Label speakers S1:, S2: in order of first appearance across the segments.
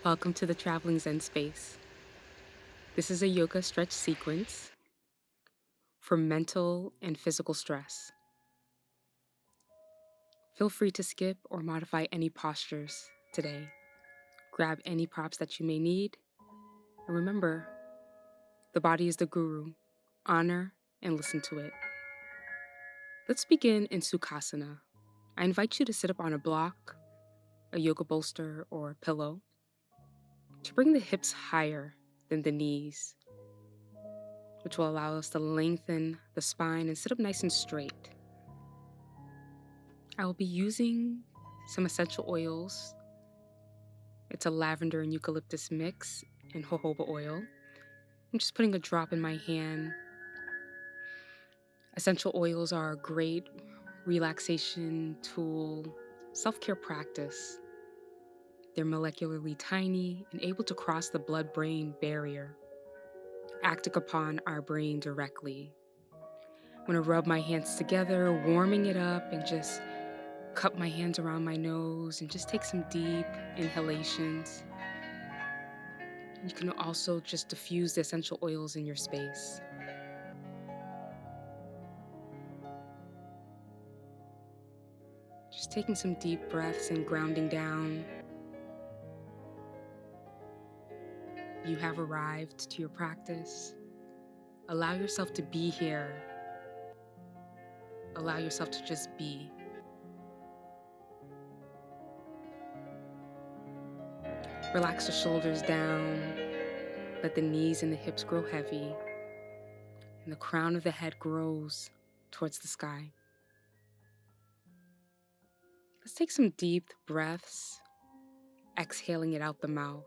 S1: Welcome to the Traveling Zen Space. This is a yoga stretch sequence for mental and physical stress. Feel free to skip or modify any postures today. Grab any props that you may need. And remember, the body is the guru. Honor and listen to it. Let's begin in Sukhasana. I invite you to sit up on a block, a yoga bolster, or a pillow to bring the hips higher than the knees, which will allow us to lengthen the spine and sit up nice and straight. I will be using some essential oils. It's a lavender and eucalyptus mix and jojoba oil. I'm just putting a drop in my hand. Essential oils are a great relaxation tool, self-care practice. They're molecularly tiny and able to cross the blood-brain barrier, acting upon our brain directly. I'm gonna rub my hands together, warming it up, and just cup my hands around my nose and just take some deep inhalations. You can also just diffuse the essential oils in your space. Just taking some deep breaths and grounding down. You have arrived to your practice. Allow yourself to be here. Allow yourself to just be. Relax the shoulders down. Let the knees and the hips grow heavy. And the crown of the head grows towards the sky. Let's take some deep breaths, exhaling it out the mouth.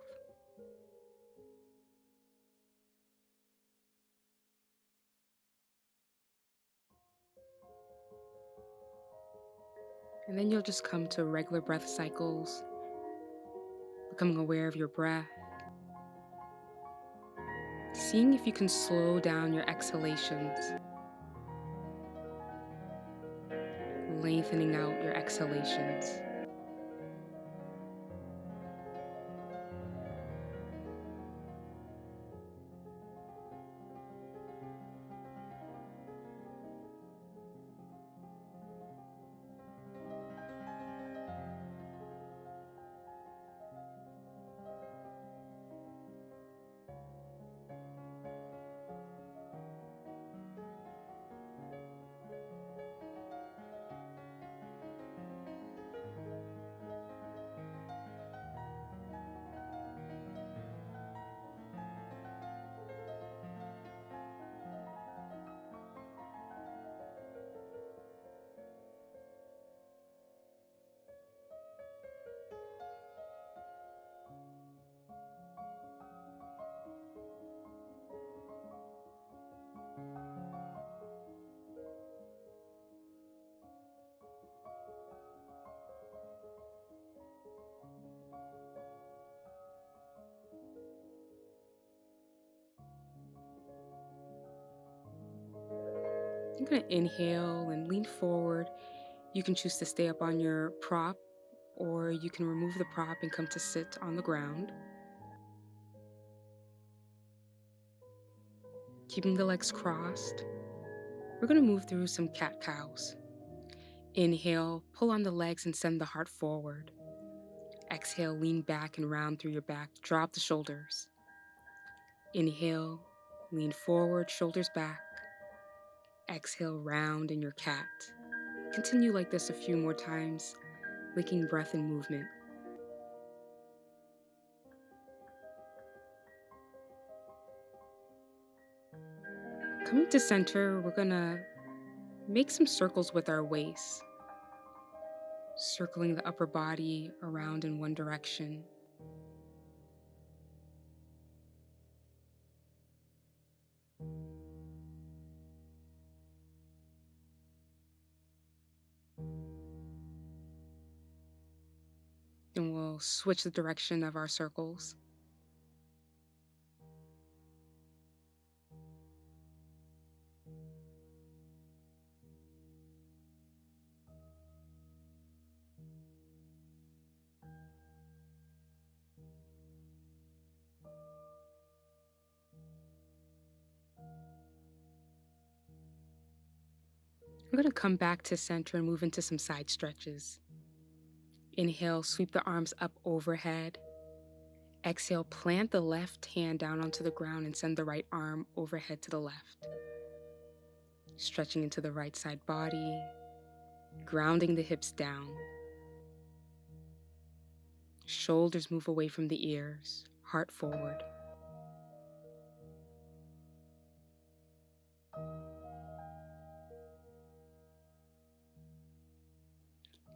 S1: And then you'll just come to regular breath cycles, becoming aware of your breath, seeing if you can slow down your exhalations, lengthening out your exhalations. I'm going to inhale and lean forward. You can choose to stay up on your prop, or you can remove the prop and come to sit on the ground. Keeping the legs crossed, we're going to move through some cat-cows. Inhale, pull on the legs and send the heart forward. Exhale, lean back and round through your back. Drop the shoulders. Inhale, lean forward, shoulders back. Exhale, round in your cat. Continue like this a few more times, linking breath and movement. Coming to center, we're gonna make some circles with our waist, circling the upper body around in one direction. Then we'll switch the direction of our circles. We're going to come back to center and move into some side stretches. Inhale, sweep the arms up overhead. Exhale, plant the left hand down onto the ground and send the right arm overhead to the left. Stretching into the right side body, grounding the hips down. Shoulders move away from the ears, heart forward.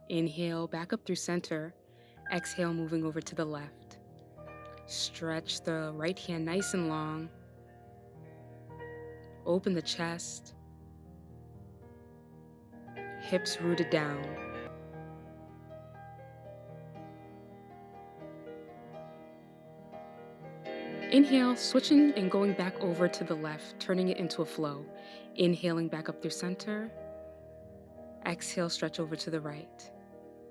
S1: Inhale, back up through center. Exhale, moving over to the left. Stretch the right hand nice and long. Open the chest. Hips rooted down. Inhale, switching and going back over to the left, turning it into a flow. Inhaling back up through center. Exhale, stretch over to the right.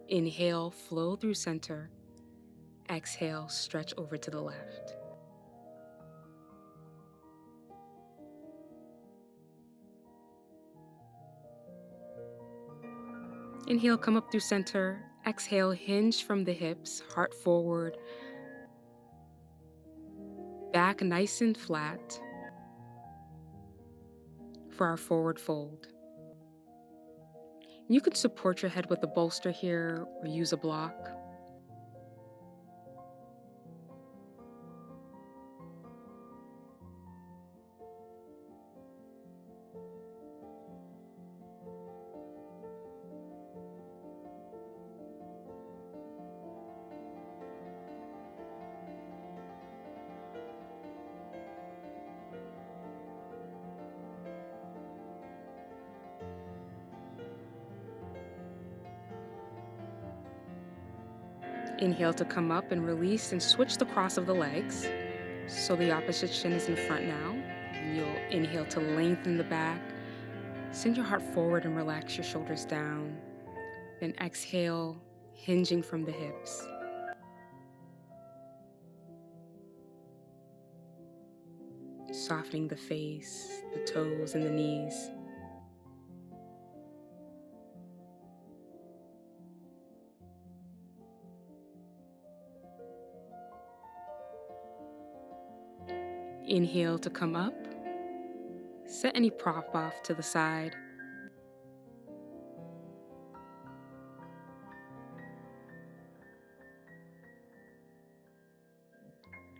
S1: Inhale, flow through center. Exhale, stretch over to the left. Inhale, come up through center. Exhale, hinge from the hips, heart forward. Back nice and flat for our forward fold. You can support your head with a bolster here or use a block. Inhale to come up and release and switch the cross of the legs. So the opposite shin is in front now. And you'll inhale to lengthen the back. Send your heart forward and relax your shoulders down. Then exhale, hinging from the hips. Softening the face, the toes, and the knees. Inhale to come up. Set any prop off to the side.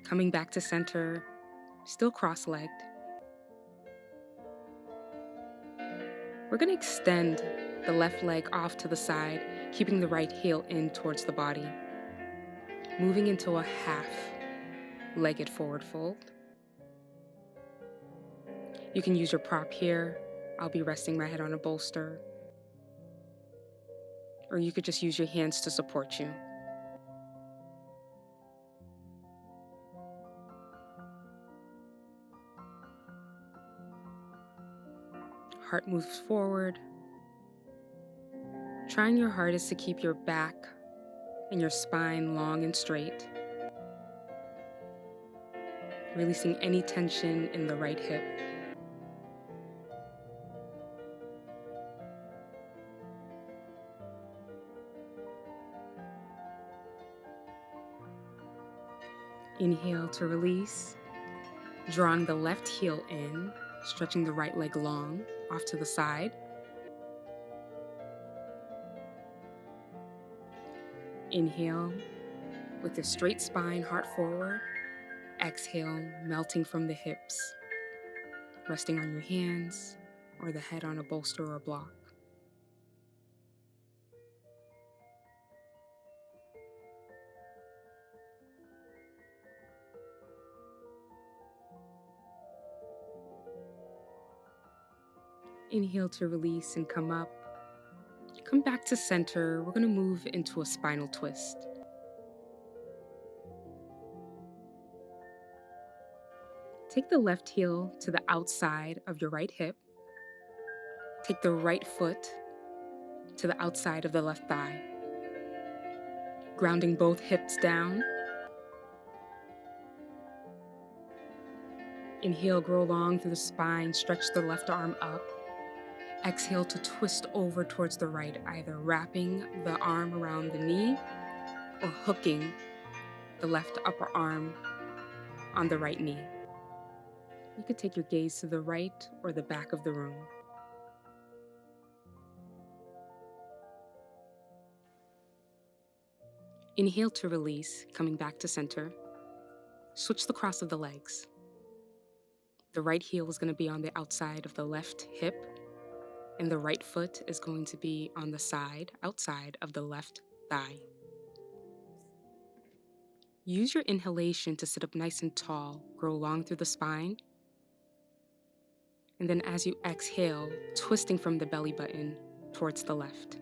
S1: Coming back to center, still cross-legged. We're going to extend the left leg off to the side, keeping the right heel in towards the body. Moving into a half-legged forward fold. You can use your prop here. I'll be resting my head on a bolster. Or you could just use your hands to support you. Heart moves forward. Trying your hardest to keep your back and your spine long and straight. Releasing any tension in the right hip. Inhale to release. Drawing the left heel in, stretching the right leg long, off to the side. Inhale with a straight spine, heart forward. Exhale, melting from the hips, resting on your hands or the head on a bolster or a block. Inhale to release and come up. Come back to center. We're going to move into a spinal twist. Take the left heel to the outside of your right hip. Take the right foot to the outside of the left thigh. Grounding both hips down. Inhale, grow long through the spine. Stretch the left arm up. Exhale to twist over towards the right, either wrapping the arm around the knee or hooking the left upper arm on the right knee. You could take your gaze to the right or the back of the room. Inhale to release, coming back to center. Switch the cross of the legs. The right heel is going to be on the outside of the left hip, and the right foot is going to be on the side, outside of the left thigh. Use your inhalation to sit up nice and tall, grow long through the spine. And then as you exhale, twisting from the belly button towards the left.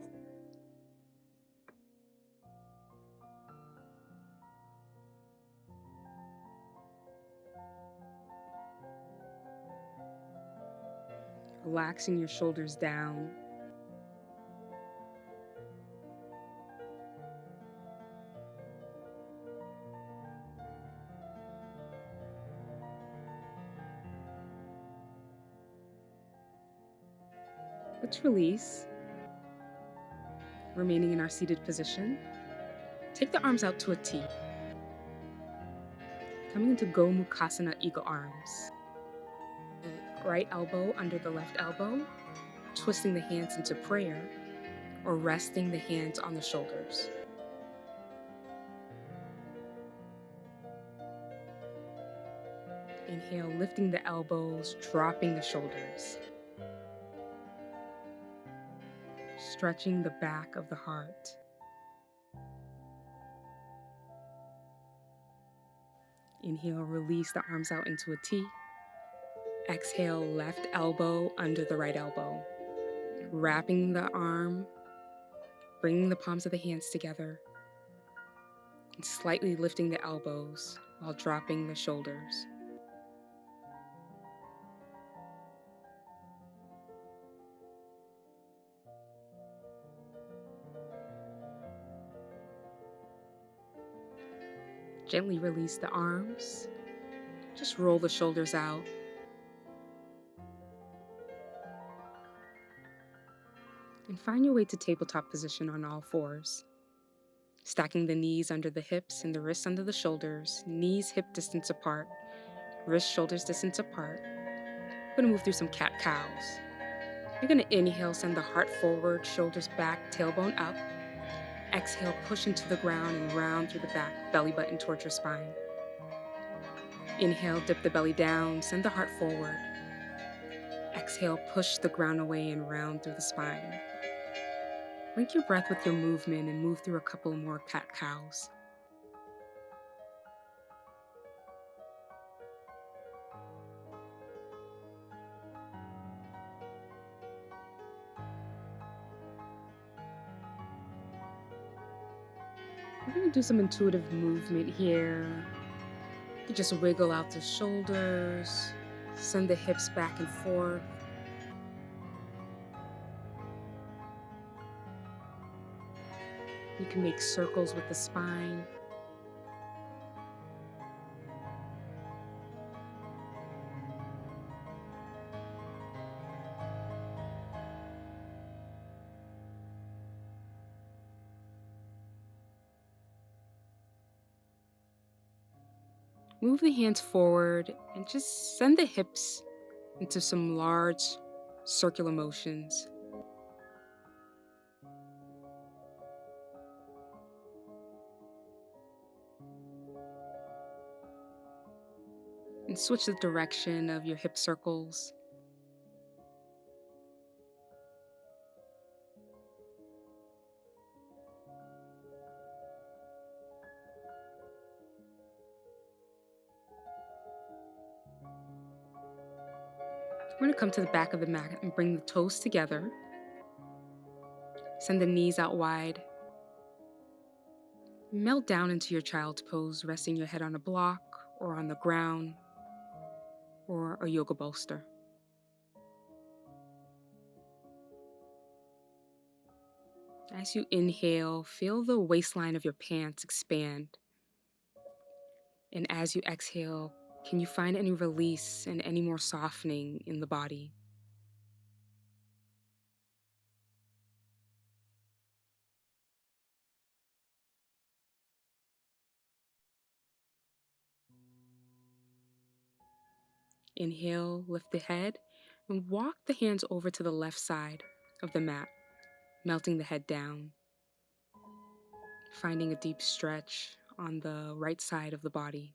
S1: Relaxing your shoulders down. Let's release, remaining in our seated position. Take the arms out to a T. Coming into Gomukhasana Eagle Arms. Right elbow under the left elbow, twisting the hands into prayer, or resting the hands on the shoulders. Inhale, lifting the elbows, dropping the shoulders. Stretching the back of the heart. Inhale, release the arms out into a T. Exhale, left elbow under the right elbow. Wrapping the arm, bringing the palms of the hands together, and slightly lifting the elbows while dropping the shoulders. Gently release the arms. Just roll the shoulders out. And find your way to tabletop position on all fours. Stacking the knees under the hips and the wrists under the shoulders, knees hip distance apart, wrists shoulders distance apart. We're going to move through some cat-cows. You're going to inhale, send the heart forward, shoulders back, tailbone up. Exhale, push into the ground and round through the back, belly button towards your spine. Inhale, dip the belly down, send the heart forward. Exhale, push the ground away and round through the spine. Link your breath with your movement and move through a couple more cat-cows. We're going to do some intuitive movement here. You just wiggle out the shoulders, send the hips back and forth. You can make circles with the spine. Move the hands forward and just send the hips into some large circular motions. And switch the direction of your hip circles. We're going to come to the back of the mat and bring the toes together. Send the knees out wide. Melt down into your child's pose, resting your head on a block or on the ground or a yoga bolster. As you inhale, feel the waistline of your pants expand. And as you exhale, can you find any release and any more softening in the body? Inhale, lift the head, and walk the hands over to the left side of the mat, melting the head down, finding a deep stretch on the right side of the body.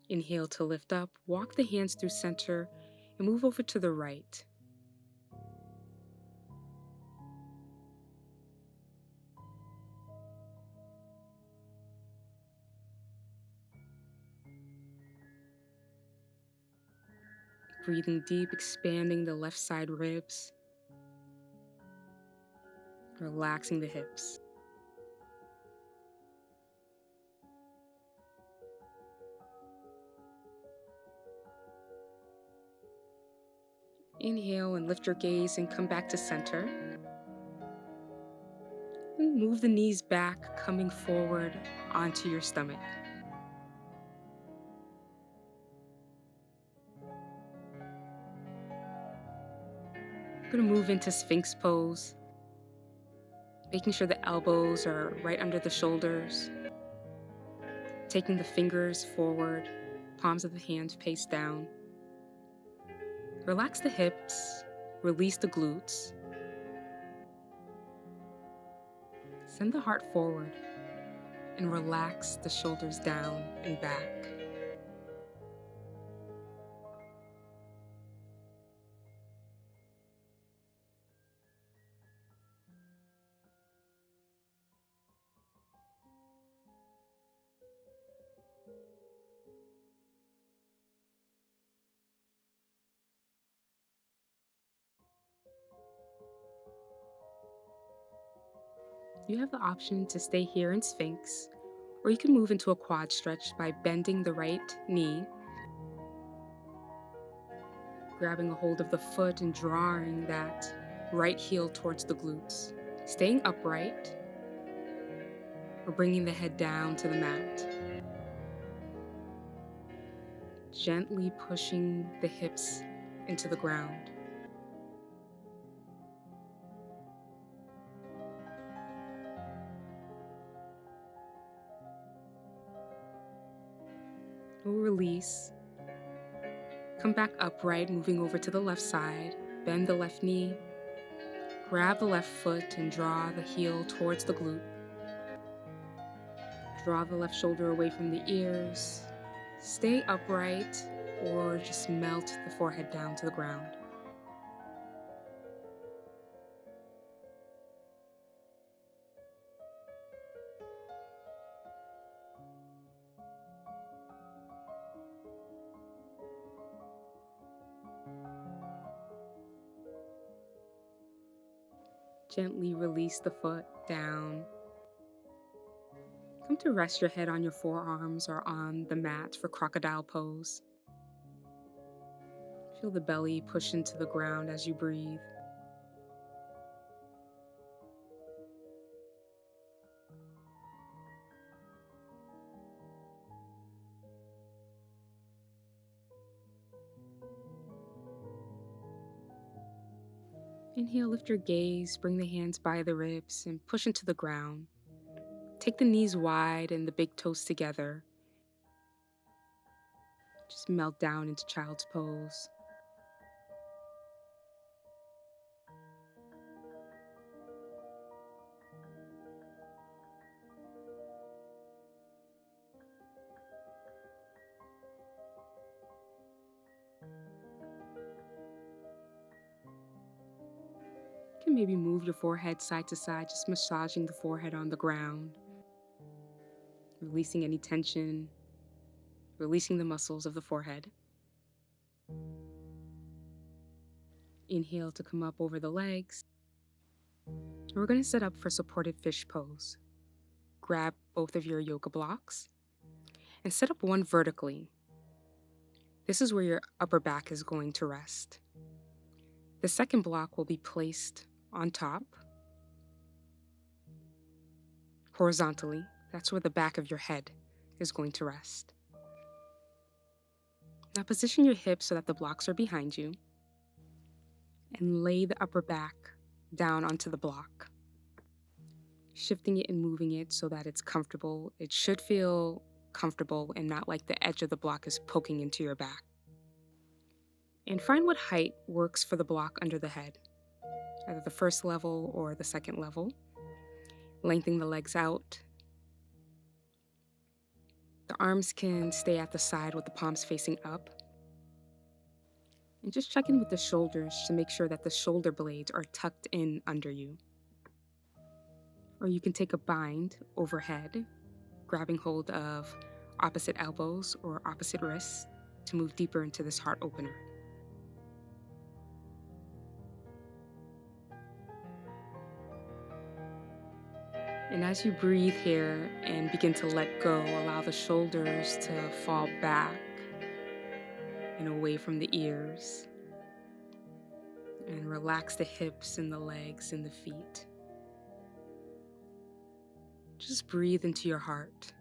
S1: Inhale to lift up, walk the hands through center, and move over to the right. Breathing deep, expanding the left side ribs, relaxing the hips. Inhale and lift your gaze and come back to center. And move the knees back, coming forward onto your stomach. We're going to move into Sphinx pose, making sure the elbows are right under the shoulders, taking the fingers forward, palms of the hands face down. Relax the hips, release the glutes. Send the heart forward and relax the shoulders down and back. You have the option to stay here in Sphinx, or you can move into a quad stretch by bending the right knee, grabbing a hold of the foot and drawing that right heel towards the glutes, staying upright, or bringing the head down to the mat. Gently pushing the hips into the ground. We'll release. Come back upright, moving over to the left side. Bend the left knee. Grab the left foot and draw the heel towards the glute. Draw the left shoulder away from the ears. Stay upright or just melt the forehead down to the ground. Gently release the foot down. Come to rest your head on your forearms or on the mat for crocodile pose. Feel the belly push into the ground as you breathe. Inhale, lift your gaze, bring the hands by the ribs and push into the ground. Take the knees wide and the big toes together. Just melt down into child's pose. You can maybe move your forehead side to side, just massaging the forehead on the ground. Releasing any tension, releasing the muscles of the forehead. Inhale to come up over the legs. We're going to set up for supported fish pose. Grab both of your yoga blocks and set up one vertically. This is where your upper back is going to rest. The second block will be placed on top, horizontally. That's where the back of your head is going to rest. Now position your hips so that the blocks are behind you and lay the upper back down onto the block, shifting it and moving it so that it's comfortable. It should feel comfortable and not like the edge of the block is poking into your back. And find what height works for the block under the head, either the first level or the second level. Lengthening the legs out. The arms can stay at the side with the palms facing up. And just check in with the shoulders to make sure that the shoulder blades are tucked in under you. Or you can take a bind overhead, grabbing hold of opposite elbows or opposite wrists to move deeper into this heart opener. And as you breathe here and begin to let go, allow the shoulders to fall back and away from the ears. And relax the hips and the legs and the feet. Just breathe into your heart.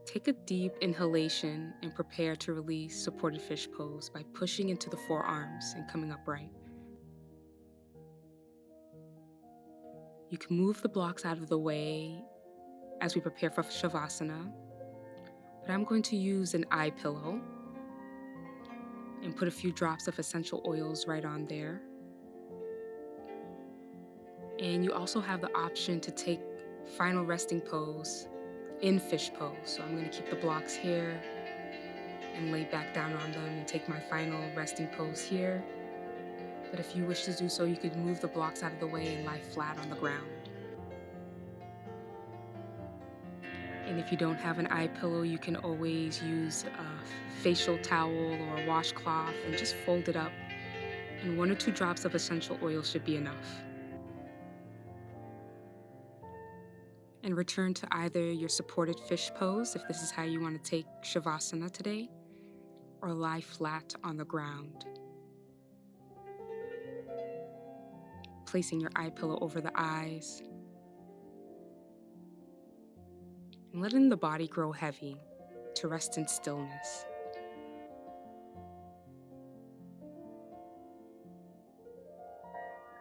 S1: Take a deep inhalation and prepare to release supported fish pose by pushing into the forearms and coming upright. You can move the blocks out of the way as we prepare for Shavasana, but I'm going to use an eye pillow and put a few drops of essential oils right on there. And you also have the option to take final resting pose in fish pose. So I'm going to keep the blocks here and lay back down on them and take my final resting pose here. But if you wish to do so, you could move the blocks out of the way and lie flat on the ground. And if you don't have an eye pillow, you can always use a facial towel or a washcloth and just fold it up. And 1 or 2 drops of essential oil should be enough. And return to either your supported fish pose, if this is how you want to take Shavasana today, or lie flat on the ground. Placing your eye pillow over the eyes. And letting the body grow heavy to rest in stillness.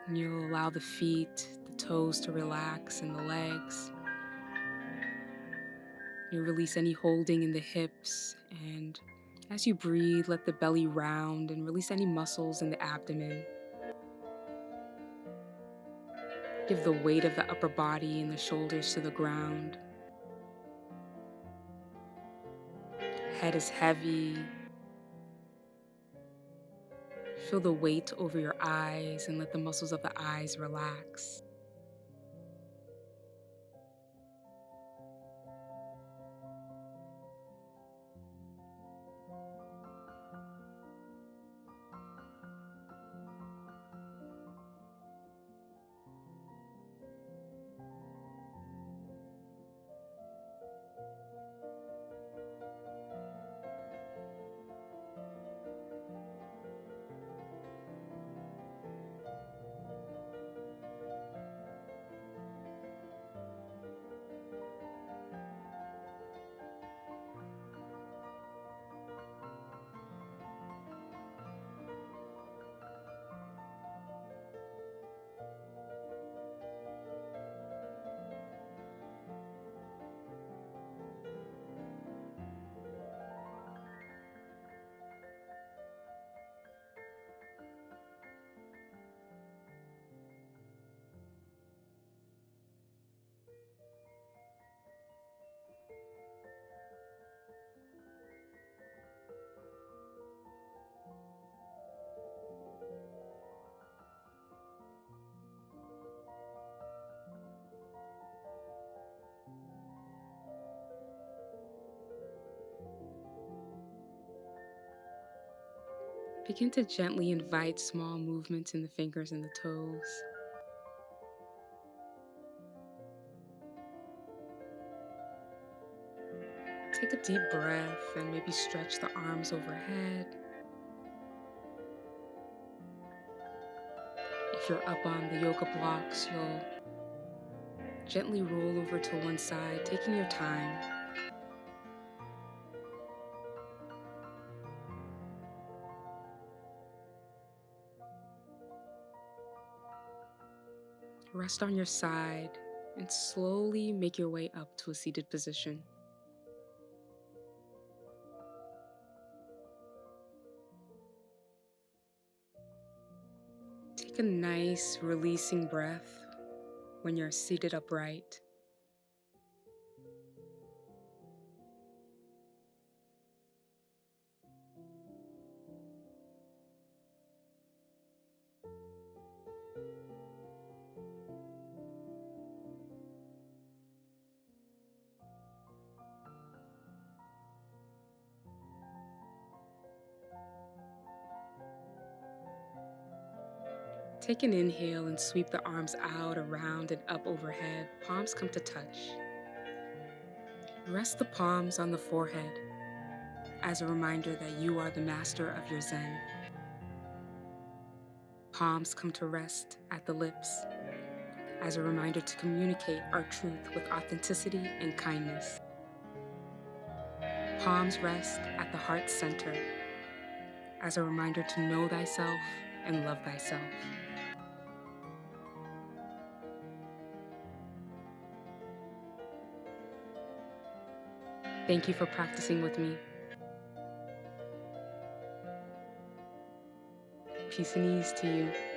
S1: And you'll allow the feet, the toes to relax and the legs. You release any holding in the hips, and as you breathe, let the belly round and release any muscles in the abdomen. Give the weight of the upper body and the shoulders to the ground. Head is heavy. Feel the weight over your eyes and let the muscles of the eyes relax. Begin to gently invite small movements in the fingers and the toes. Take a deep breath and maybe stretch the arms overhead. If you're up on the yoga blocks, you'll Gently roll over to one side, taking your time. Rest on your side and slowly make your way up to a seated position. Take a nice releasing breath when you're seated upright. Take an inhale and sweep the arms out, around, and up overhead. Palms come to touch. Rest the palms on the forehead as a reminder that you are the master of your Zen. Palms come to rest at the lips as a reminder to communicate our truth with authenticity and kindness. Palms rest at the heart center as a reminder to know thyself and love thyself. Thank you for practicing with me. Peace and ease to you.